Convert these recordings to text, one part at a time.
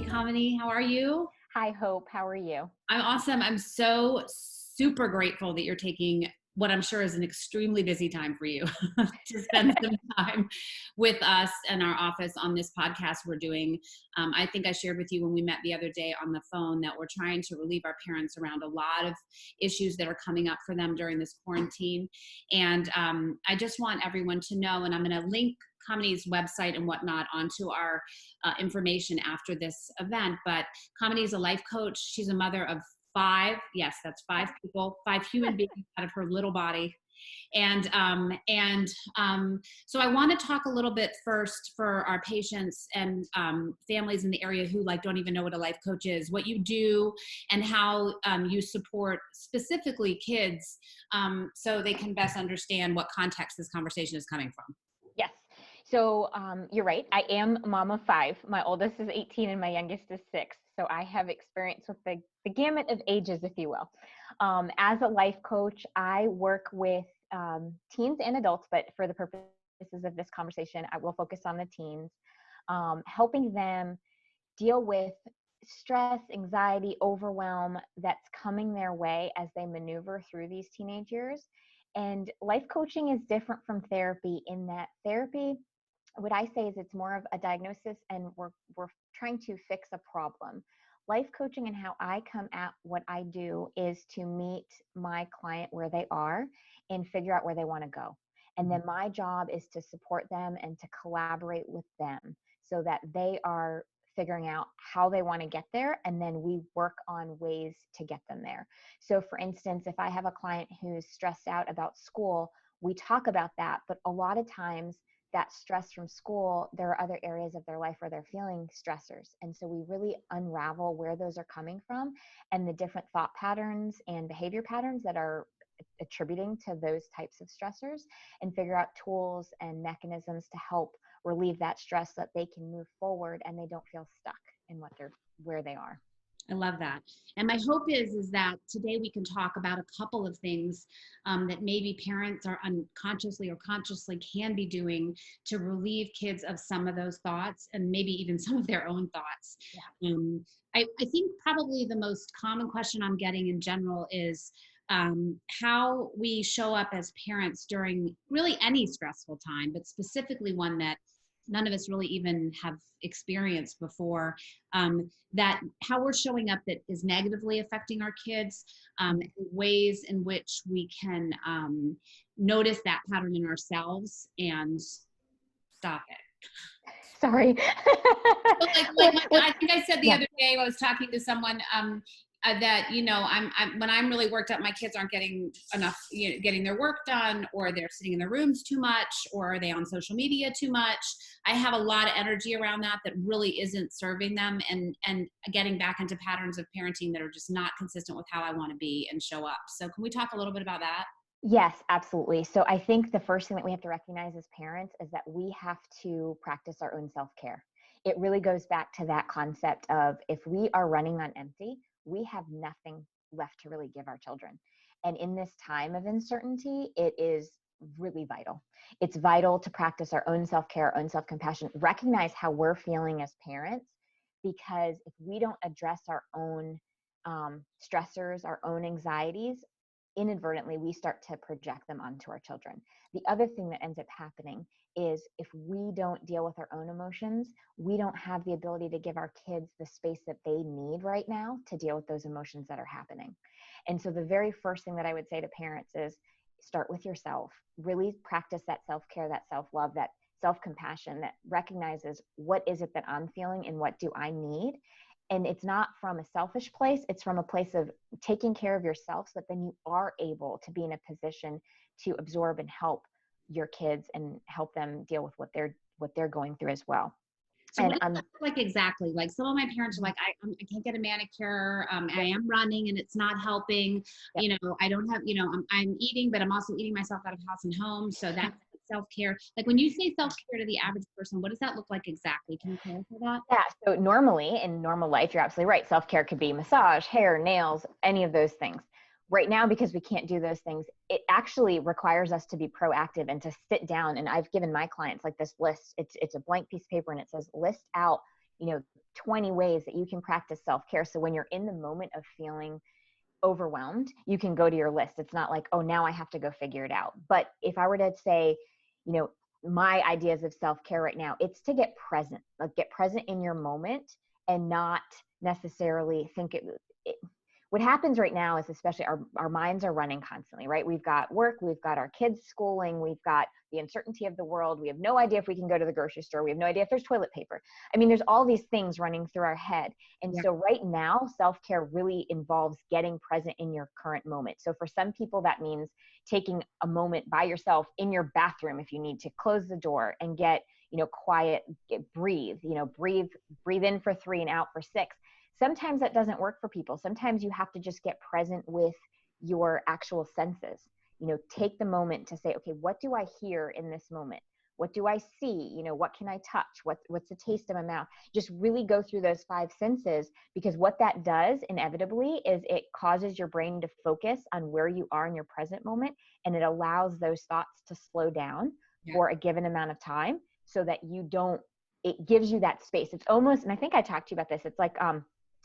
Hey, Kamini, how are you? Hi, Hope. How are you? I'm awesome. I'm so super grateful that you're taking what I'm sure is an extremely busy time for you to spend some time with us and our office on this podcast we're doing. I think I shared with you when we met the other day on the phone that we're trying to relieve our parents around a lot of issues that are coming up for them during this quarantine. And I just want everyone to know, and I'm going to link Kamini's website and whatnot onto our information after this event. But Kamini is a life coach. She's a mother of five. Yes, that's five people, five human beings out of her little body. So I want to talk a little bit first for our patients and families in the area who don't even know what a life coach is, what you do, and how you support specifically kids, so they can best understand what context this conversation is coming from. Yes. So you're right. I am a mom of five. My oldest is 18 and my youngest is 6. So I have experience with the gamut of ages, if you will. As a life coach, I work with teens and adults, but for the purposes of this conversation, I will focus on the teens, helping them deal with stress, anxiety, overwhelm that's coming their way as they maneuver through these teenage years. And life coaching is different from therapy in that therapy, what I say is it's more of a diagnosis and we're trying to fix a problem. Life coaching and how I come at what I do is to meet my client where they are and figure out where they want to go. And then my job is to support them and to collaborate with them so that they are figuring out how they want to get there, and then we work on ways to get them there. So for instance, if I have a client who's stressed out about school, we talk about that, but a lot of times that stress from school, there are other areas of their life where they're feeling stressors. And so we really unravel where those are coming from and the different thought patterns and behavior patterns that are attributing to those types of stressors, and figure out tools and mechanisms to help relieve that stress so that they can move forward and they don't feel stuck in where they are. I love that. And my hope is that today we can talk about a couple of things that maybe parents are unconsciously or consciously can be doing to relieve kids of some of those thoughts and maybe even some of their own thoughts. Yeah. I think probably the most common question I'm getting in general is how we show up as parents during really any stressful time, but specifically one that none of us really even have experienced before, that how we're showing up that is negatively affecting our kids, ways in which we can notice that pattern in ourselves and stop it. Sorry. So I think I said the other day, I was talking to someone that, I'm when I'm really worked up, my kids aren't getting enough, getting their work done, or they're sitting in their rooms too much, or are they on social media too much. I have a lot of energy around that really isn't serving them, and getting back into patterns of parenting that are just not consistent with how I want to be and show up. So can we talk a little bit about that? Yes, absolutely. So I think the first thing that we have to recognize as parents is that we have to practice our own self-care. It really goes back to that concept of, if we are running on empty, we have nothing left to really give our children. And in this time of uncertainty, it is really vital. It's vital to practice our own self-care, our own self-compassion, recognize how we're feeling as parents, because if we don't address our own stressors, our own anxieties, inadvertently we start to project them onto our children. The other thing that ends up happening is, if we don't deal with our own emotions, we don't have the ability to give our kids the space that they need right now to deal with those emotions that are happening. And so the very first thing that I would say to parents is, start with yourself. Really practice that self-care, that self-love, that self-compassion that recognizes, what is it that I'm feeling and what do I need? And it's not from a selfish place, it's from a place of taking care of yourself, so that then you are able to be in a position to absorb and help your kids and help them deal with what they're going through as well. So what does that look like exactly? Like, some of my parents are like, I can't get a manicure. I am running and it's not helping. Yep. I don't have, I'm eating, but I'm also eating myself out of house and home. So that's self-care. Like, when you say self-care to the average person, what does that look like exactly? Can you clarify that? Yeah. So normally in normal life, you're absolutely right. Self-care could be massage, hair, nails, any of those things. Right now, because we can't do those things, it actually requires us to be proactive and to sit down. And I've given my clients like this list. It's a blank piece of paper, and it says, list out, 20 ways that you can practice self-care. So when you're in the moment of feeling overwhelmed, you can go to your list. It's not like, oh, now I have to go figure it out. But if I were to say, you know, my ideas of self-care right now, it's to get present, like get present in your moment and not necessarily think it what happens right now is, especially our minds are running constantly, right? We've got work, we've got our kids schooling, we've got the uncertainty of the world. We have no idea if we can go to the grocery store. We have no idea if there's toilet paper. I mean, there's all these things running through our head. And so right now, self-care really involves getting present in your current moment. So for some people, that means taking a moment by yourself in your bathroom if you need to, close the door and get, quiet, breathe, breathe in for 3 and out for 6. Sometimes that doesn't work for people. Sometimes you have to just get present with your actual senses. Take the moment to say, okay, what do I hear in this moment? What do I see? What can I touch? What's the taste in my mouth? Just really go through those 5 senses, because what that does inevitably is it causes your brain to focus on where you are in your present moment, and it allows those thoughts to slow down for a given amount of time so that it gives you that space. It's almost, and I think I talked to you about this, it's like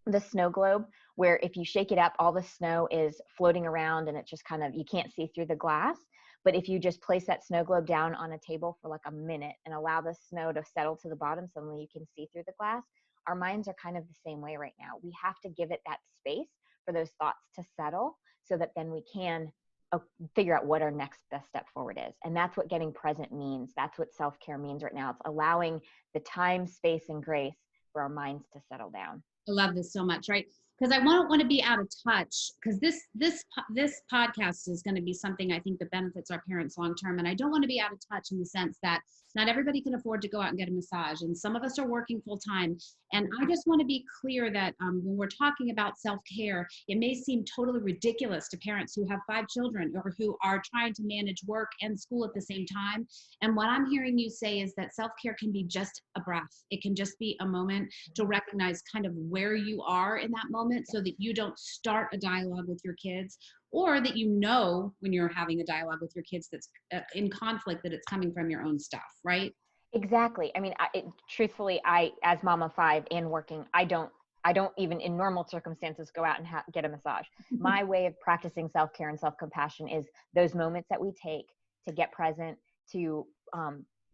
the snow globe, where if you shake it up, all the snow is floating around and it's just kind of, you can't see through the glass. But if you just place that snow globe down on a table for like a minute and allow the snow to settle to the bottom, suddenly you can see through the glass. Our minds are kind of the same way right now. We have to give it that space for those thoughts to settle so that then we can figure out what our next best step forward is. And that's what getting present means. That's what self-care means right now. It's allowing the time, space, and grace for our minds to settle down. I love this so much, right? Because I won't want to be out of touch, because this podcast is going to be something I think that benefits our parents long term, and I don't want to be out of touch in the sense that not everybody can afford to go out and get a massage, and some of us are working full time. And I just want to be clear that when we're talking about self-care, it may seem totally ridiculous to parents who have 5 children or who are trying to manage work and school at the same time. And what I'm hearing you say is that self-care can be just a breath. It can just be a moment to recognize kind of where you are in that moment, so that you don't start a dialogue with your kids, or that when you're having a dialogue with your kids that's in conflict, that it's coming from your own stuff, right? Exactly. I mean, truthfully, as mom of 5 and working, I don't even in normal circumstances go out and get a massage. My way of practicing self-care and self-compassion is those moments that we take to get present, to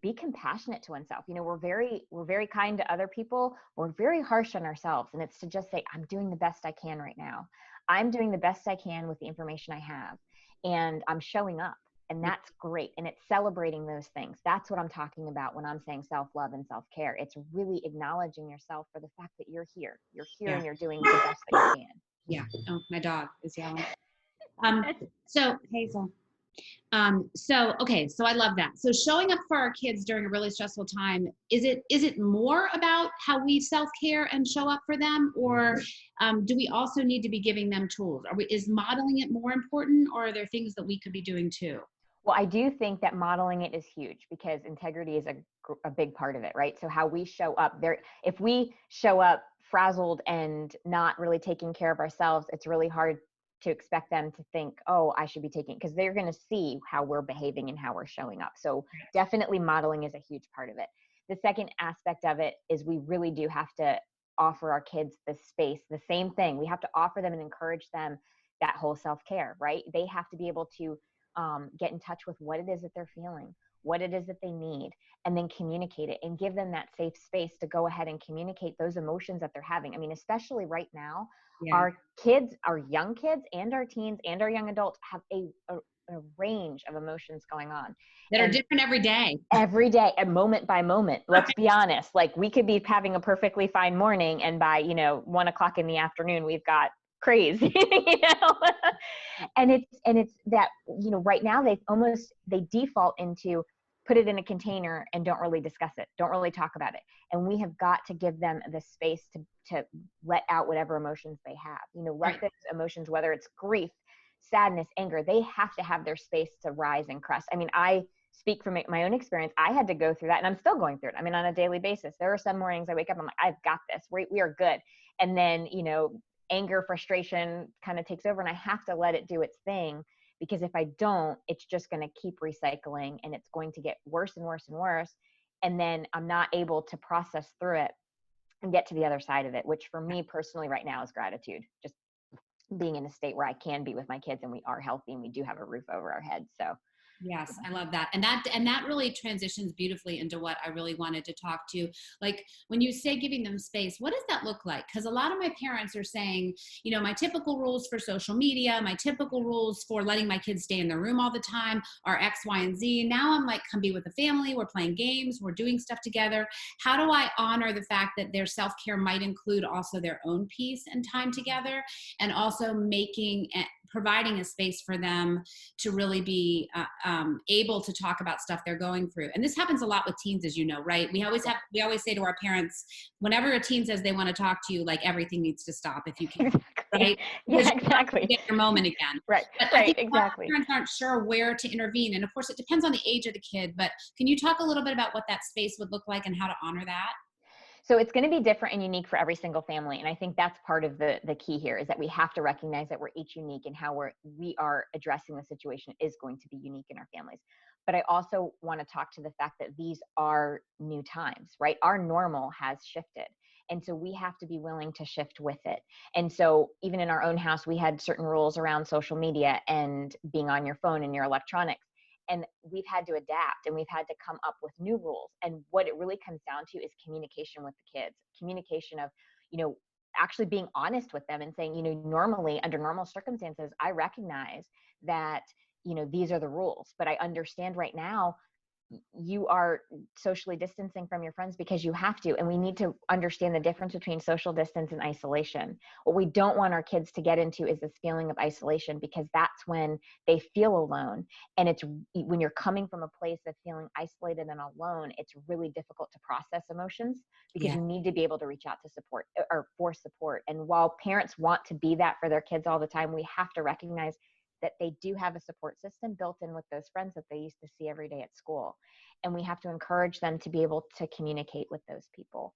be compassionate to oneself. We're very kind to other people. We're very harsh on ourselves. And it's to just say, I'm doing the best I can right now. I'm doing the best I can with the information I have. And I'm showing up. And that's great. And it's celebrating those things. That's what I'm talking about when I'm saying self-love and self-care. It's really acknowledging yourself for the fact that you're here. You're here and you're doing the best that you can. Yeah. Oh, my dog is yelling. So Hazel. So I love that. So showing up for our kids during a really stressful time, is it more about how we self-care and show up for them, or do we also need to be giving them tools? Is modeling it more important, or are there things that we could be doing too? Well, I do think that modeling it is huge, because integrity is a big part of it, right? So how we show up there, if we show up frazzled and not really taking care of ourselves, it's really hard to expect them to think, oh, I should be taking, because they're going to see how we're behaving and how we're showing up. So definitely modeling is a huge part of it. The second aspect of it is we really do have to offer our kids the space, the same thing. We have to offer them and encourage them that whole self-care, right? They have to be able to get in touch with what it is that they're feeling, what it is that they need, and then communicate it and give them that safe space to go ahead and communicate those emotions that they're having. I mean, especially right now, our kids, our young kids and our teens and our young adults have a range of emotions going on that are different every day, and moment by moment. Let's be honest. Like, we could be having a perfectly fine morning, and by, 1 o'clock in the afternoon, we've got crazy, and it's that, right now they default into put it in a container and don't really discuss it, don't really talk about it. And we have got to give them the space to let out whatever emotions they have, let those emotions, whether it's grief, sadness, anger, they have to have their space to rise and crest. I mean, I speak from my own experience. I had to go through that, and I'm still going through it. I mean, on a daily basis, there are some mornings I wake up, I'm like, I've got this, we are good. And then, anger, frustration kind of takes over, and I have to let it do its thing, because if I don't, it's just going to keep recycling, and it's going to get worse and worse and worse. And then I'm not able to process through it and get to the other side of it, which for me personally right now is gratitude. Just being in a state where I can be with my kids and we are healthy and we do have a roof over our heads. So Yes, I love that. And that really transitions beautifully into what I really wanted to talk to. Like when you say giving them space, what does that look like? Because a lot of my parents are saying, my typical rules for social media, my typical rules for letting my kids stay in their room all the time are X, Y, and Z. Now I'm like, come be with the family, we're playing games, we're doing stuff together. How do I honor the fact that their self-care might include also their own peace and time together, and also providing a space for them to really be able to talk about stuff they're going through. And this happens a lot with teens, as you know, right? We always say to our parents, whenever a teen says they want to talk to you, like everything needs to stop if you can, exactly. right? Yeah, Because exactly. get your moment again. Right. But I Right. think Exactly. parents aren't sure where to intervene. And of course, it depends on the age of the kid. But can you talk a little bit about what that space would look like and how to honor that? So it's going to be different and unique for every single family. And I think that's part of the key here, is that we have to recognize that we're each unique, and how we are addressing the situation is going to be unique in our families. But I also want to talk to the fact that these are new times, right? Our normal has shifted. And so we have to be willing to shift with it. And so even in our own house, we had certain rules around social media and being on your phone and your electronics. And we've had to adapt, and we've had to come up with new rules. And what it really comes down to is communication with the kids, communication of, actually being honest with them and saying, normally under normal circumstances, I recognize that, these are the rules, but I understand right now you are socially distancing from your friends because you have to. And we need to understand the difference between social distance and isolation. What we don't want our kids to get into is this feeling of isolation, because that's when they feel alone. And it's when you're coming from a place of feeling isolated and alone, it's really difficult to process emotions, because Yeah. you need to be able to reach out to support or for support. And while parents want to be that for their kids all the time, we have to recognize that they do have a support system built in with those friends that they used to see every day at school. And we have to encourage them to be able to communicate with those people.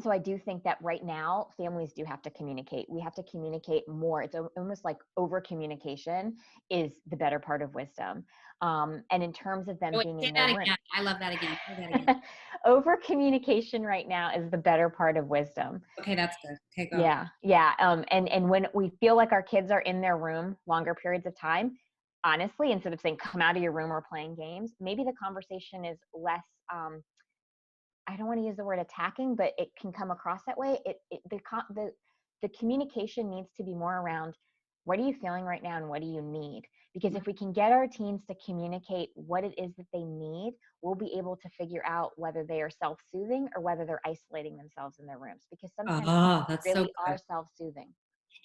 So I do think that right now families do have to communicate. We have to communicate more. It's almost like over communication is the better part of wisdom. And in terms of them being in their room, Again. I love that again. Say that again. over communication right now is the better part of wisdom. Okay, that's good. Okay, go. Yeah, yeah. And when we feel like our kids are in their room longer periods of time, honestly, instead of saying come out of your room or playing games, maybe the conversation is less. I don't want to use the word attacking, but it can come across that way. The communication needs to be more around, what are you feeling right now and what do you need? Because if we can get our teens to communicate what it is that they need, we'll be able to figure out whether they are self-soothing or whether they're isolating themselves in their rooms. Because sometimes Oh, people that's so really good. are self-soothing.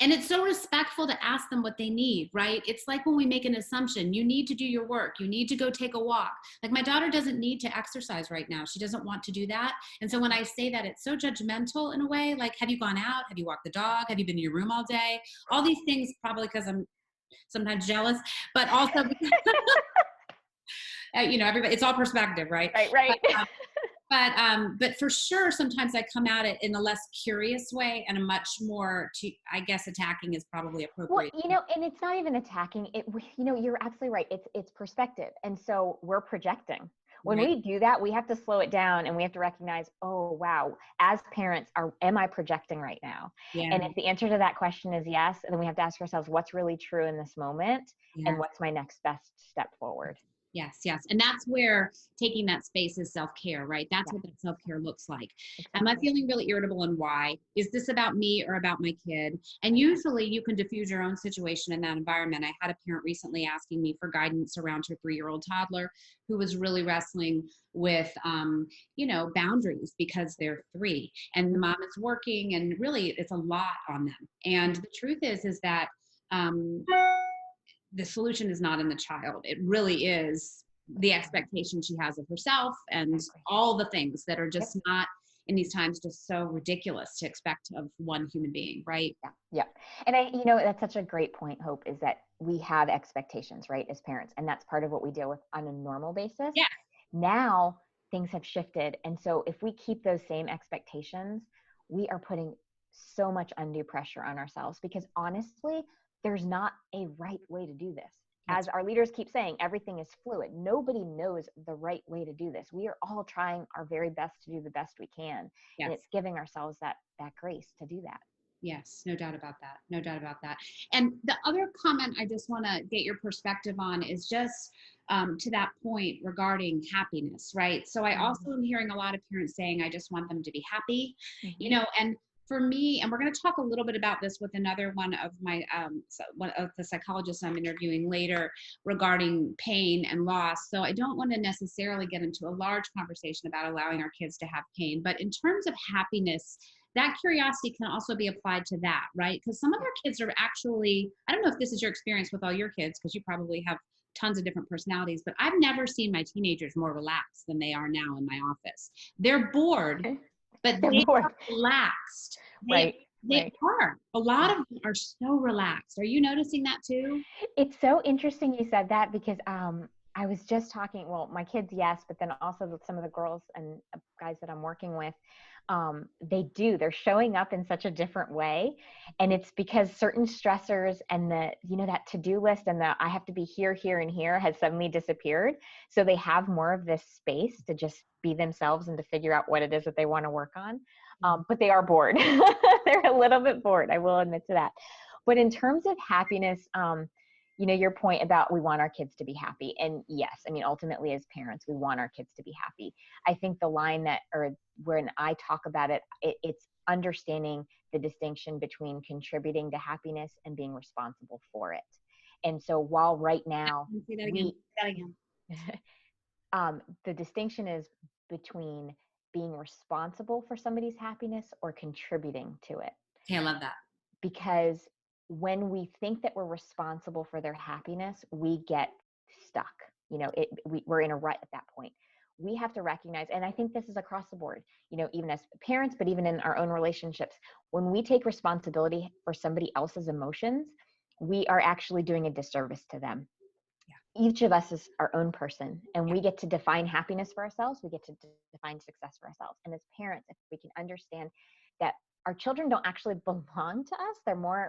And it's so respectful to ask them what they need, right? It's like when we make an assumption, you need to do your work, you need to go take a walk. Like my daughter doesn't need to exercise right now. She doesn't want to do that. And so when I say that, it's so judgmental in a way. Like, have you gone out? Have you walked the dog? Have you been in your room all day? All these things, probably because I'm sometimes jealous, but also because, everybody, it's all perspective, right? Right, right. But for sure, sometimes I come at it in a less curious way and a much more, I guess, attacking is probably Well, appropriate. and it's not even attacking it. You're absolutely right. It's perspective. And so we're projecting. When Right. we do that, we have to slow it down and we have to recognize, oh, wow, as parents, am I projecting right now? Yeah. And if the answer to that question is yes, then we have to ask ourselves, what's really true in this moment? Yeah. And what's my next best step forward? Yes, yes. And that's where taking that space is self-care, right? That's Yeah, what that self-care looks like. Am I exactly. feeling really irritable, and why? Is this about me or about my kid? And usually you can diffuse your own situation in that environment. I had a parent recently asking me for guidance around her 3-year-old toddler who was really wrestling with, boundaries because they're 3 and the mom is working, and really it's a lot on them. And the truth is that, um, the solution is not in the child. It really is the expectation she has of herself and all the things that are just not in these times just so ridiculous to expect of one human being, right? Yeah. Yeah. And that's such a great point, Hope, is that we have expectations, right, as parents. And that's part of what we deal with on a normal basis. Yeah. Now things have shifted. And so if we keep those same expectations, we are putting so much undue pressure on ourselves, because honestly, there's not a right way to do this. as our leaders keep saying, everything is fluid. Nobody knows the right way to do this. We are all trying our very best to do the best we can. Yes. And it's giving ourselves that grace to do that. Yes, no doubt about that. No doubt about that. And the other comment I just want to get your perspective on is just to that point regarding happiness, right? So I also am hearing a lot of parents saying, I just want them to be happy, and for me, and we're going to talk a little bit about this with another one of my, one of the psychologists I'm interviewing later regarding pain and loss. So I don't want to necessarily get into a large conversation about allowing our kids to have pain, but in terms of happiness, that curiosity can also be applied to that, right? Because some of our kids are actually, I don't know if this is your experience with all your kids, because you probably have tons of different personalities, but I've never seen my teenagers more relaxed than they are now in my office. They're bored, but they are relaxed. They are. A lot of them are so relaxed. Are you noticing that too? It's so interesting you said that, because I was just talking, well, my kids, yes, but then also with some of the girls and guys that I'm working with, they're showing up in such a different way. And it's because certain stressors and that to-do list and the I have to be here, here, and here has suddenly disappeared. So they have more of this space to just be themselves and to figure out what it is that they want to work on. But they are bored. They're a little bit bored. I will admit to that. But in terms of happiness, your point about we want our kids to be happy. And yes, I mean, ultimately as parents, we want our kids to be happy. I think the line when I talk about it, it's understanding the distinction between contributing to happiness and being responsible for it. And so while right now, the distinction is between being responsible for somebody's happiness or contributing to it. Okay, I love that. Because when we think that we're responsible for their happiness, we get stuck. We're in a rut at that point. We have to recognize, and I think this is across the board, even as parents, but even in our own relationships, when we take responsibility for somebody else's emotions, we are actually doing a disservice to them. Yeah. Each of us is our own person, and we get to define happiness for ourselves. We get to define success for ourselves. And as parents, if we can understand that our children don't actually belong to us.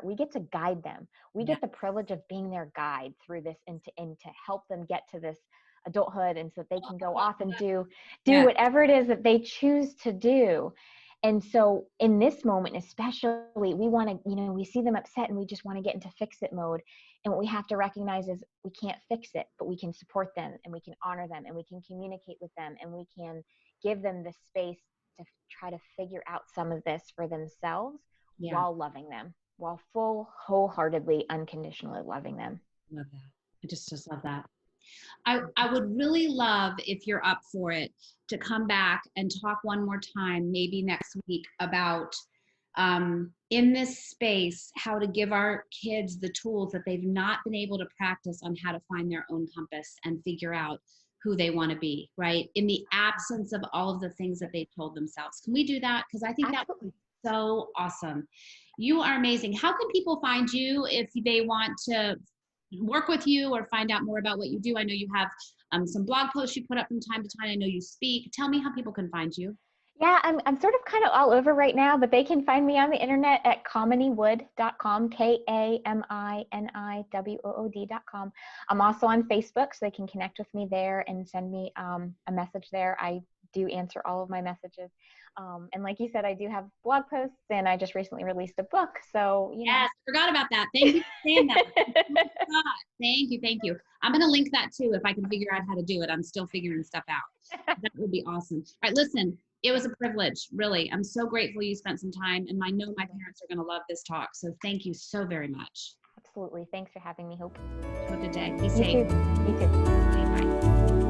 We get to guide them. We get the privilege of being their guide through this and to help them get to this adulthood, and so that they can go off and do whatever it is that they choose to do. And so in this moment, especially, we want to, we see them upset and we just want to get into fix it mode. And what we have to recognize is we can't fix it, but we can support them and we can honor them and we can communicate with them and we can give them the space to try to figure out some of this for themselves while loving them, while wholeheartedly, unconditionally loving them. Love that. I just love that. I would really love, if you're up for it, to come back and talk one more time, maybe next week, about in this space, how to give our kids the tools that they've not been able to practice on how to find their own compass and figure out who they want to be, right? In the absence of all of the things that they told themselves. Can we do that? Because I think that would be so awesome. You are amazing. How can people find you if they want to work with you or find out more about what you do? I know you have some blog posts you put up from time to time. I know you speak. Tell me how people can find you. Yeah, I'm sort of kind of all over right now, but they can find me on the internet at KaminiWood.com, KaminiWood.com. I'm also on Facebook, so they can connect with me there and send me a message there. I do answer all of my messages. And like you said, I do have blog posts, and I just recently released a book. So, Yes, forgot about that. Thank you for saying that. Oh, thank you. I'm going to link that too if I can figure out how to do it. I'm still figuring stuff out. That would be awesome. All right, listen. It was a privilege, really. I'm so grateful you spent some time, and I know my parents are going to love this talk. So thank you so very much. Absolutely. Thanks for having me, Hope. Have a good day. Be safe. You too. Okay, bye.